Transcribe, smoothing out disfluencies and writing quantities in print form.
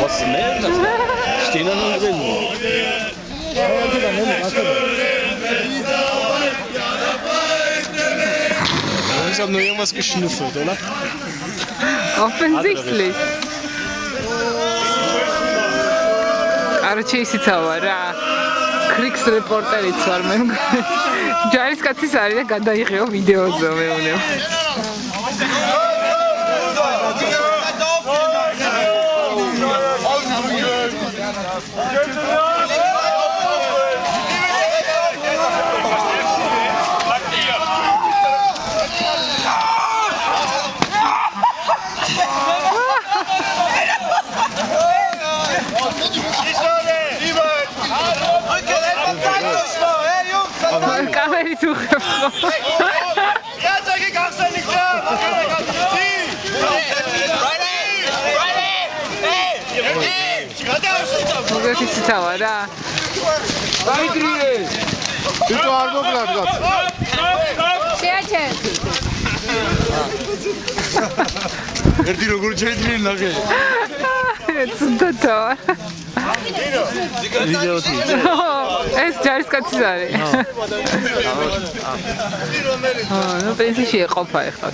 Smell das. Stehen da noch drin. Ich habe nur irgendwas geschnüffelt, oder? Offensichtlich. Короче, ისიცავა რა. Kriegs reporterიც ვარ მე. ჯარისკაცის არის და გადაიღეო ვიდეოზე მეუნე. Камери თუ ხებო. იაცაკი გახსენიქ რა. მოგეთი ციცავა რა. დაიგრიე. თვითო არ მოგლად გაც. შეაჩენ. ერთი როგორ შეიძლება ნახე. ცუდათა. ვიდეოთი. ეს ჯარისკაცის არის. ნუ პრინციპში ეყოფა ეხლა.